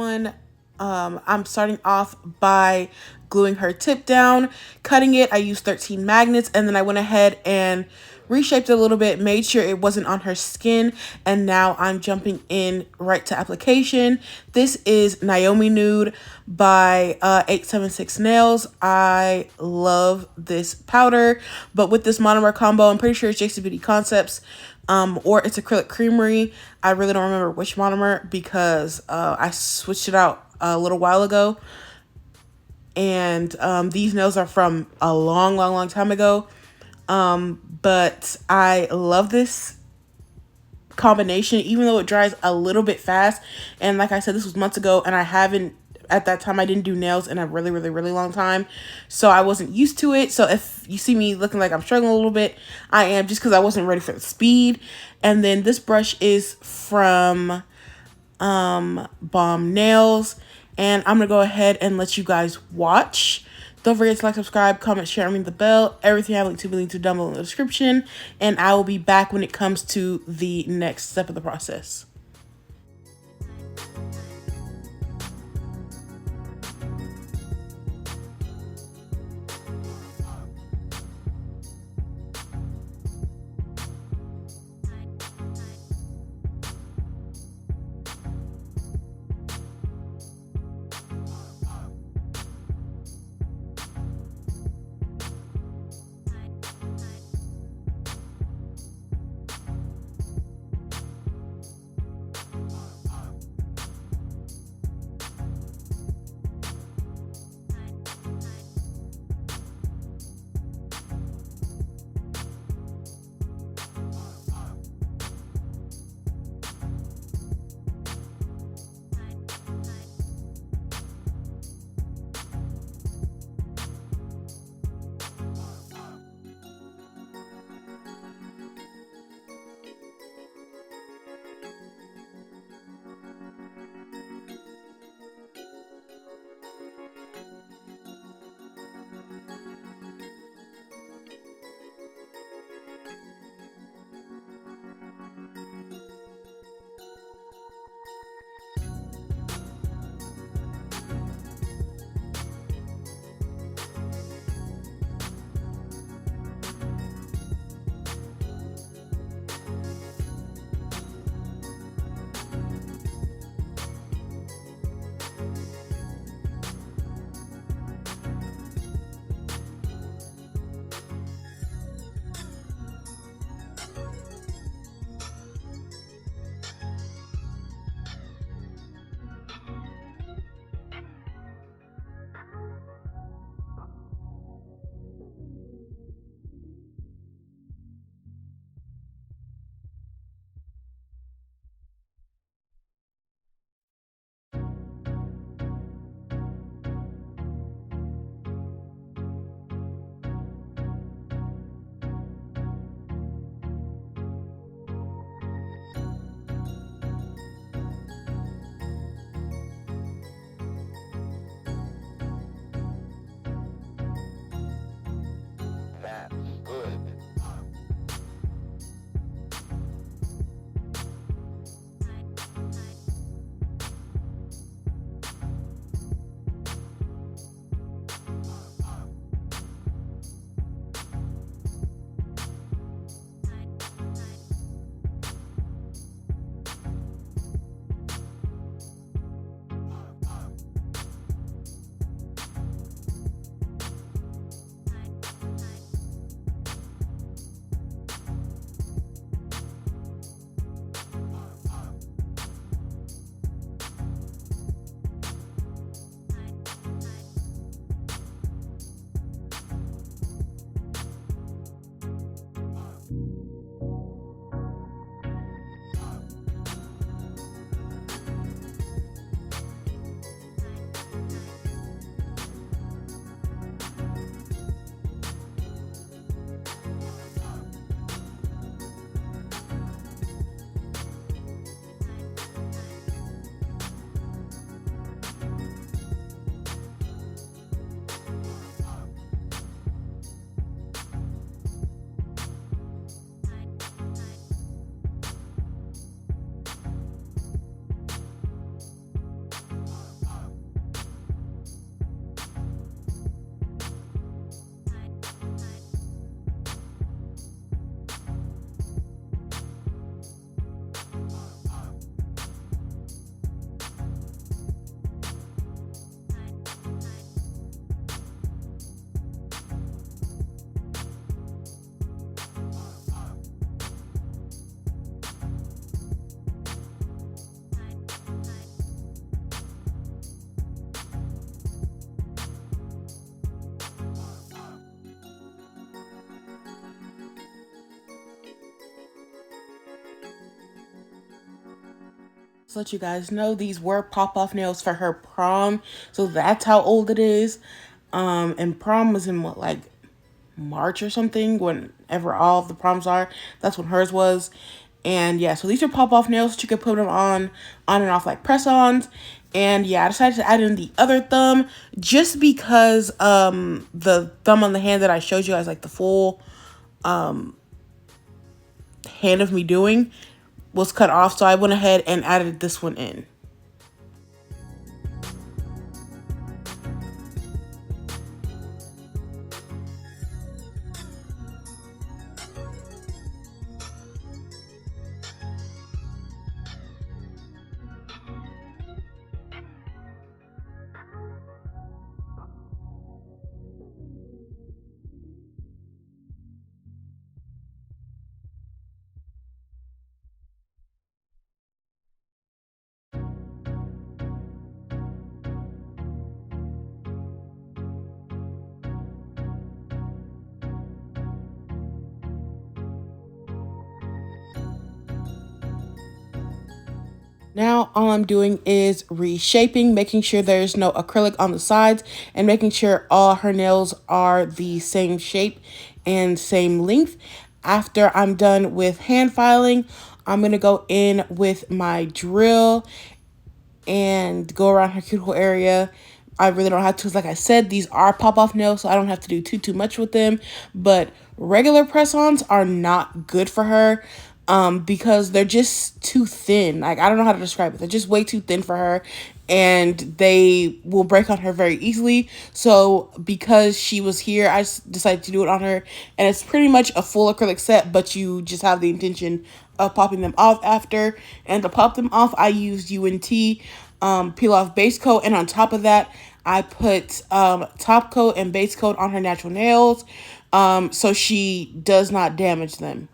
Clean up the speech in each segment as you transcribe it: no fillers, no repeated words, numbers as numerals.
one, I'm starting off by gluing her tip down, cutting it. I used 13 magnets, and then I went ahead and reshaped it a little bit, made sure it wasn't on her skin, and now I'm jumping in right to application. This is Naomi Nude by 876 Nails. I love this powder, but with this monomer combo, I'm pretty sure it's JC Beauty Concepts, or it's Acrylic Creamery. I really don't remember which monomer because I switched it out a little while ago. And these nails are from a long time ago. But I love this combination, even though it dries a little bit fast. And like I said, this was months ago, and at that time, I didn't do nails in a really long time. So I wasn't used to it. So if you see me looking like I'm struggling a little bit, I am, just because I wasn't ready for the speed. And then this brush is from Bombnails. And I'm going to go ahead and let you guys watch. Don't forget to like, subscribe, comment, share, and ring the bell. Everything I have linked to be down below in the description. And I will be back when it comes to the next step of the process. To let you guys know, these were pop-off nails for her prom, so that's how old it is. And prom was in what, like March or something, whenever all of the proms are. That's when hers was. And yeah, so these are pop-off nails. So you could put them on and off like press-ons. And yeah, I decided to add in the other thumb just because the thumb on the hand that I showed you guys, like the full hand of me doing, was cut off. So I went ahead and added this one in. Now all I'm doing is reshaping, making sure there's no acrylic on the sides and making sure all her nails are the same shape and same length. After I'm done with hand filing, I'm going to go in with my drill and go around her cuticle area. I really don't have to, 'cause like I said, these are pop-off nails, so I don't have to do too much with them. But regular press-ons are not good for her because they're just too thin. Like, I don't know how to describe it. They're just way too thin for her, and they will break on her very easily. So because she was here, I just decided to do it on her, and it's pretty much a full acrylic set, but you just have the intention of popping them off after. And to pop them off, I used UNT peel off base coat, and on top of that I put top coat and base coat on her natural nails so she does not damage them.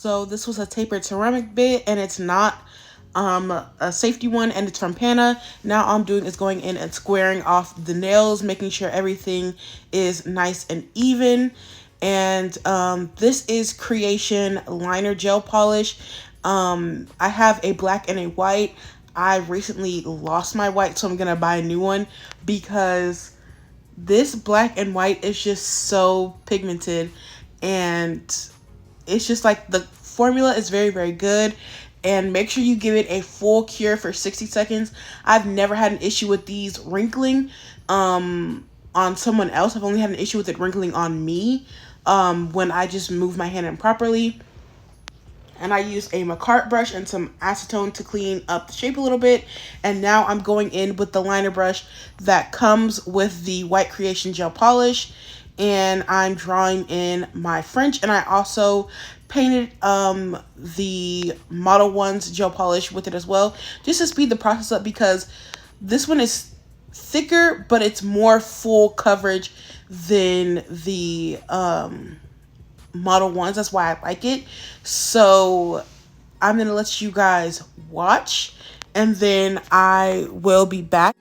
So this was a tapered ceramic bit, and it's not a safety one, and it's from Pana. Now all I'm doing is going in and squaring off the nails, making sure everything is nice and even. And this is Creation liner gel polish. I have a black and a white. I recently lost my white, so I'm gonna buy a new one because this black and white is just so pigmented, and it's just like the formula is very, very good. And make sure you give it a full cure for 60 seconds. I've never had an issue with these wrinkling on someone else. I've only had an issue with it wrinkling on me when I just move my hand improperly. And I use a McCart brush and some acetone to clean up the shape a little bit. And now I'm going in with the liner brush that comes with the White Creation gel polish, and I'm drawing in my French. And I also painted the Model 1's gel polish with it as well, just to speed the process up, because this one is thicker, but it's more full coverage than the Model 1's. That's why I like it. So I'm gonna let you guys watch, and then I will be back.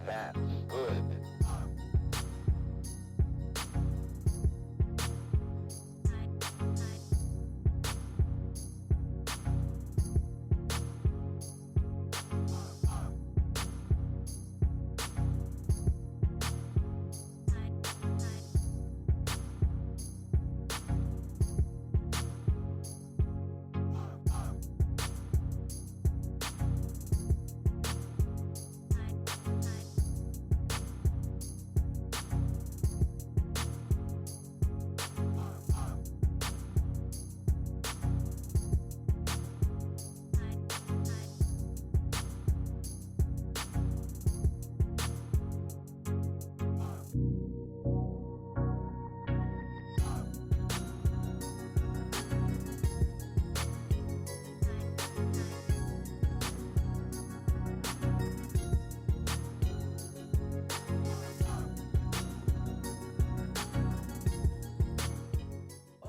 That's good.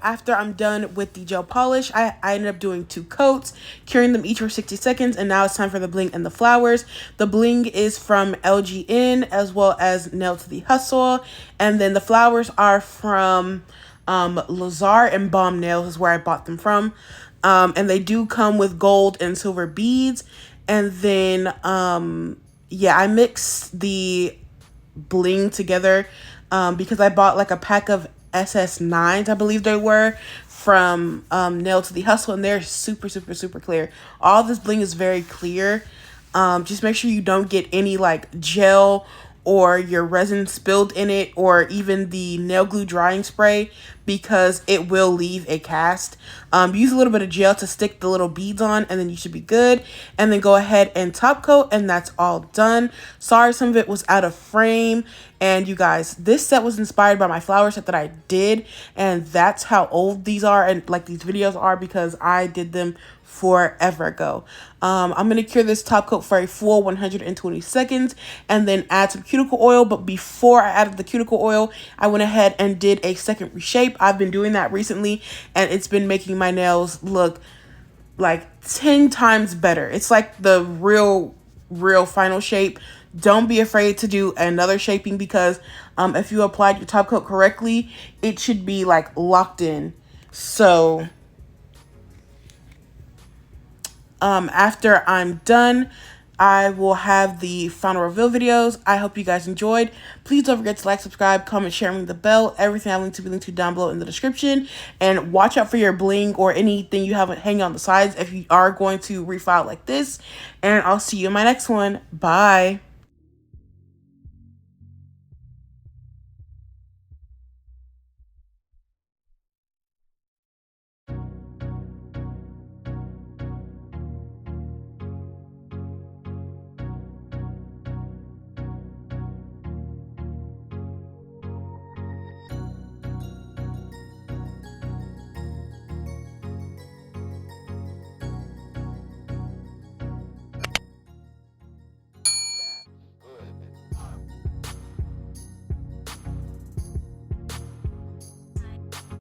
After I'm done with the gel polish, I ended up doing 2 coats, curing them each for 60 seconds, and now it's time for the bling and the flowers. The bling is from LGN as well as Nail to the Hustle, and then the flowers are from Luhzar and Bombnails is where I bought them from. And they do come with gold and silver beads. And then, yeah, I mixed the bling together because I bought like a pack of SS9s, I believe they were, from Nail to the Hustle, and they're super, super, super clear. All this bling is very clear. Just make sure you don't get any like gel or your resin spilled in it, or even the nail glue drying spray, because it will leave a cast. Use a little bit of gel to stick the little beads on, and then you should be good. And then go ahead and top coat, and that's all done. Sorry some of it was out of frame. And you guys, this set was inspired by my flower set that I did, and that's how old these are and like these videos are, because I did them forever ago. I'm going to cure this top coat for a full 120 seconds and then add some cuticle oil. But before I added the cuticle oil, I went ahead and did a second reshape. I've been doing that recently and it's been making my nails look like 10 times better. It's like the real final shape. Don't be afraid to do another shaping because if you applied your top coat correctly, it should be like locked in. So after I'm done, I will have the final reveal videos. I hope you guys enjoyed. Please don't forget to like, subscribe, comment, share, ring the bell. Everything I link to be linked to down below in the description. And watch out for your bling or anything you have hanging on the sides if you are going to refile like this. And I'll see you in my next one. Bye.